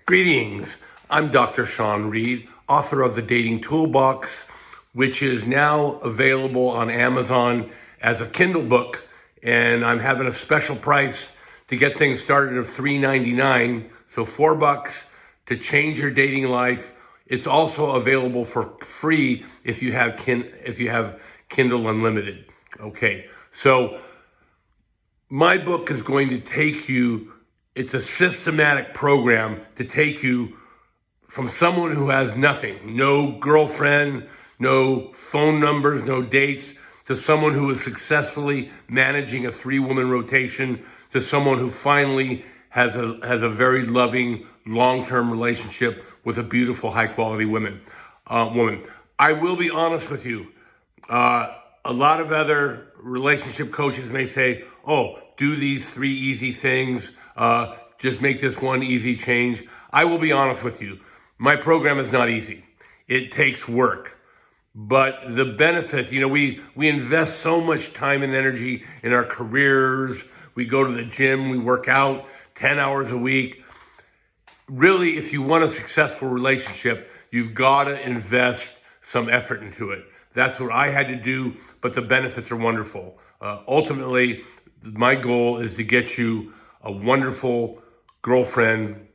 Greetings. I'm Dr. Sean Reed, author of The Dating Toolbox, which is now available on Amazon as a Kindle book. And I'm having a special price to get things started of $3.99, so $4 to change your dating life. It's also available for free if you have Kindle Unlimited. Okay, so my book is going to take you, it's a systematic program to take you from someone who has nothing, no girlfriend, no phone numbers, no dates, to someone who is successfully managing a 3-woman rotation, to someone who finally has a very loving, long-term relationship with a beautiful, high-quality woman. I will be honest with you. A lot of other relationship coaches may say, oh, do these 3 easy things, just make this one easy change. I will be honest with you. My program is not easy. It takes work. But the benefits, we invest so much time and energy in our careers. We go to the gym, we work out 10 hours a week. Really, if you want a successful relationship, you've got to invest some effort into it. That's what I had to do, but the benefits are wonderful. Ultimately, my goal is to get you a wonderful girlfriend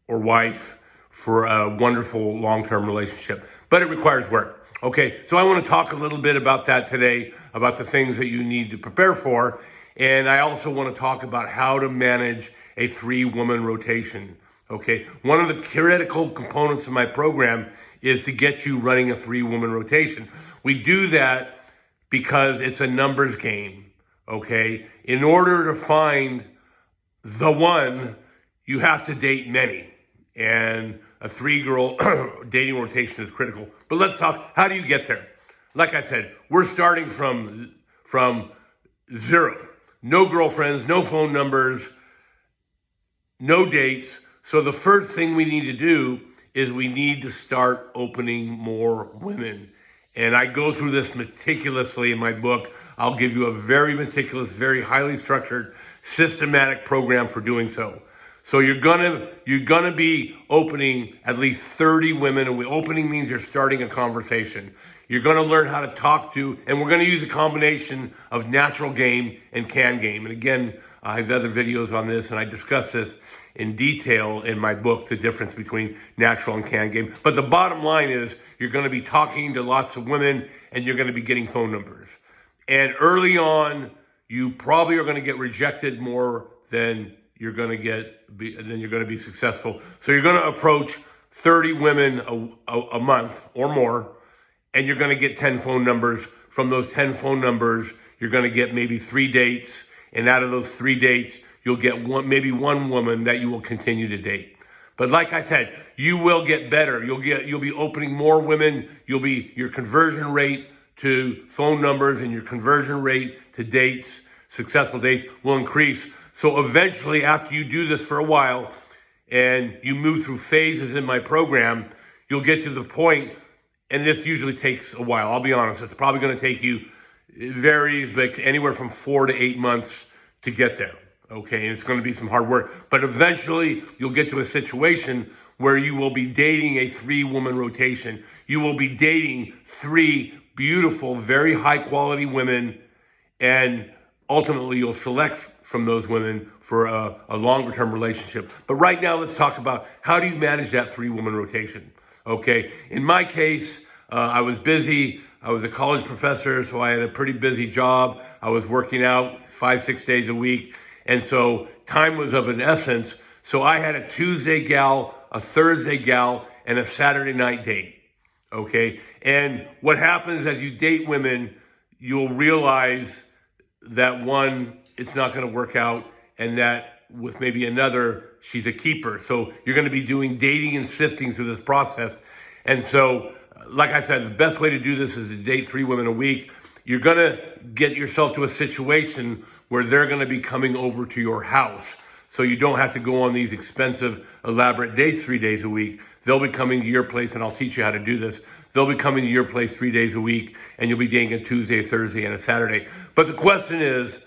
or wife for a wonderful long-term relationship. But it requires work. Okay, so I want to talk a little bit about that today, about the things that you need to prepare for. And I also want to talk about how to manage a 3-woman rotation. Okay, one of the critical components of my program is to get you running a 3-woman rotation. We do that because it's a numbers game, okay? In order to find the one, you have to date many. And a 3-girl dating rotation is critical. But let's talk, how do you get there? Like I said, we're starting from zero. No girlfriends, no phone numbers, no dates. So the first thing we need to do is we need to start opening more women. And I go through this meticulously in my book. I'll give you a very meticulous, very highly structured, systematic program for doing so. So you're gonna be opening at least 30 women. And opening means you're starting a conversation. You're gonna learn how to talk to, and we're gonna use a combination of natural game and can game. And again, I have other videos on this, and I discuss this in detail in my book, the difference between natural and can game. But the bottom line is you're gonna be talking to lots of women, and you're gonna be getting phone numbers. And early on, you probably are gonna get rejected more than you're gonna be successful. So you're gonna approach 30 women a month or more, and you're gonna get 10 phone numbers. From those 10 phone numbers, you're gonna get maybe 3 dates, and out of those 3 dates, you'll get maybe one woman that you will continue to date. But like I said, you will get better. You'll be opening more women. Your conversion rate to phone numbers and your conversion rate to dates, successful dates, will increase. So eventually, after you do this for a while and you move through phases in my program, you'll get to the point, and this usually takes a while. I'll be honest, it's probably going to take you, it varies, but anywhere from 4 to 8 months to get there. Okay, and it's going to be some hard work. But eventually, you'll get to a situation where you will be dating a 3-woman rotation. You will be dating 3 beautiful, very high-quality women, and ultimately, you'll select from those women for a longer-term relationship. But right now, let's talk about how do you manage that 3-woman rotation, okay? In my case, I was busy. I was a college professor, so I had a pretty busy job. I was working out 5-6 days a week, and so time was of an essence. So I had a Tuesday gal, a Thursday gal, and a Saturday night date, okay? And what happens as you date women, you'll realize that one, it's not going to work out, and that with maybe another, she's a keeper. So you're going to be doing dating and sifting through this process. And so, like I said, the best way to do this is to date 3 women a week. You're going to get yourself to a situation where they're going to be coming over to your house. So you don't have to go on these expensive, elaborate dates 3 days a week. They'll be coming to your place, and I'll teach you how to do this. They'll be coming to your place 3 days a week, and you'll be dating a Tuesday, a Thursday, and a Saturday. But the question is,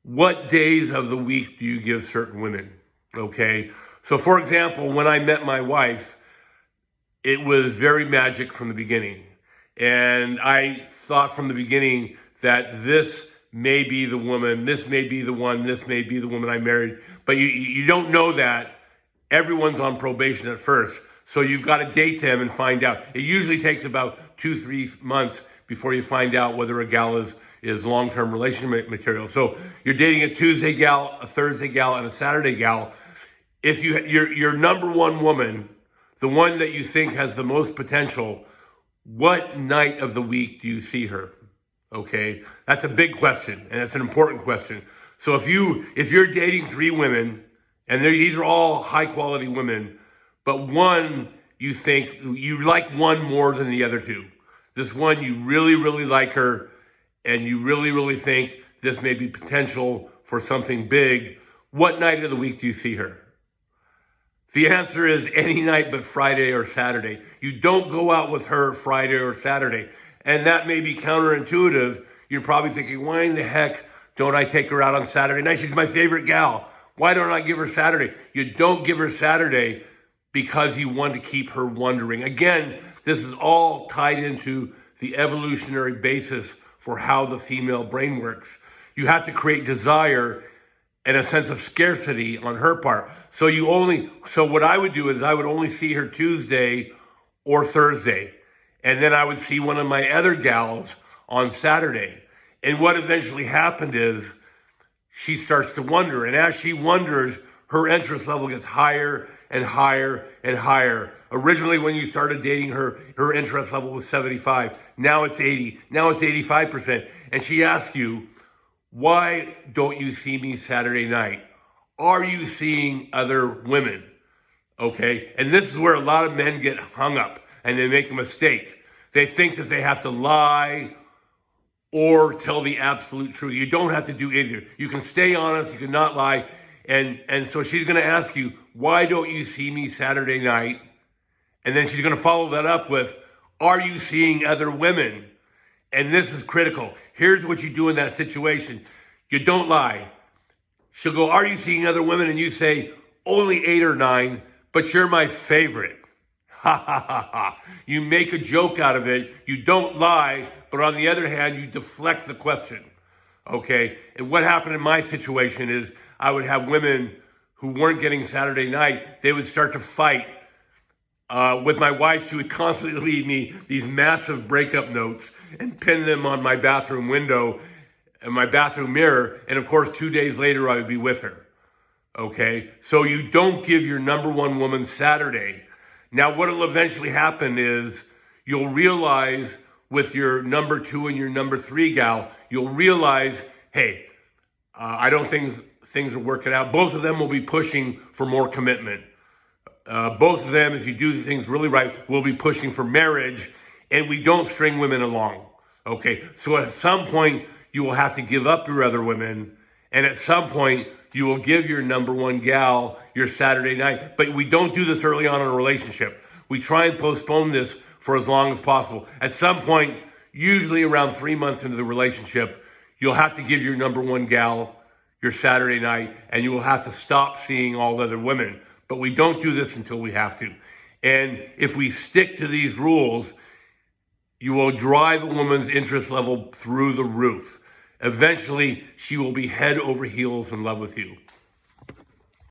what days of the week do you give certain women? Okay, So for example, when I met my wife, it was very magic from the beginning. And I thought from the beginning that this may be the woman, this may be the one, this may be the woman I married. But you don't know that. Everyone's on probation at first. So you've got to date them and find out. It usually takes about 2-3 months before you find out whether a gal is long-term relationship material. So you're dating a Tuesday gal, a Thursday gal, and a Saturday gal. If your number one woman, the one that you think has the most potential, what night of the week do you see her? Okay, that's a big question, and it's an important question. So if you're dating 3 women, and these are all high quality women, but one you think you like one more than the other 2. This one you really, really like her, and you really, really think this may be potential for something big. What night of the week do you see her? The answer is any night but Friday or Saturday. You don't go out with her Friday or Saturday. And that may be counterintuitive. You're probably thinking, why in the heck don't I take her out on Saturday night? She's my favorite gal. Why don't I give her Saturday? You don't give her Saturday because you want to keep her wondering. Again, this is all tied into the evolutionary basis for how the female brain works. You have to create desire and a sense of scarcity on her part. So what I would do is I would only see her Tuesday or Thursday. And then I would see one of my other gals on Saturday. And what eventually happened is she starts to wonder. And as she wonders, her interest level gets higher and higher and higher. Originally, when you started dating her, her interest level was 75. Now it's 80. Now it's 85%. And she asks you, why don't you see me Saturday night? Are you seeing other women? Okay. And this is where a lot of men get hung up and they make a mistake. They think that they have to lie or tell the absolute truth. You don't have to do either. You can stay honest. You can not lie. And so she's going to ask you, why don't you see me Saturday night? And then she's going to follow that up with, are you seeing other women? And this is critical. Here's what you do in that situation. You don't lie. She'll go, are you seeing other women? And you say, only 8 or 9, but you're my favorite. Ha ha ha ha. You make a joke out of it. You don't lie, but on the other hand, you deflect the question. Okay? And what happened in my situation is I would have women who weren't getting Saturday night. They would start to fight. With my wife, she would constantly leave me these massive breakup notes and pin them on my bathroom window and my bathroom mirror. And of course, 2 days later, I would be with her. Okay? So you don't give your number one woman Saturday. Now, what will eventually happen is you'll realize with your number 2 and your number 3 gal, you'll realize, hey, I don't think things are working out. Both of them will be pushing for more commitment. Both of them, if you do things really right, will be pushing for marriage, and we don't string women along. Okay, so at some point, you will have to give up your other women, and at some point, you will give your number one gal your Saturday night. But we don't do this early on in a relationship. We try and postpone this for as long as possible. At some point, usually around 3 months into the relationship, you'll have to give your number one gal your Saturday night, and you will have to stop seeing all other women. But we don't do this until we have to. And if we stick to these rules, you will drive a woman's interest level through the roof. Eventually, she will be head over heels in love with you.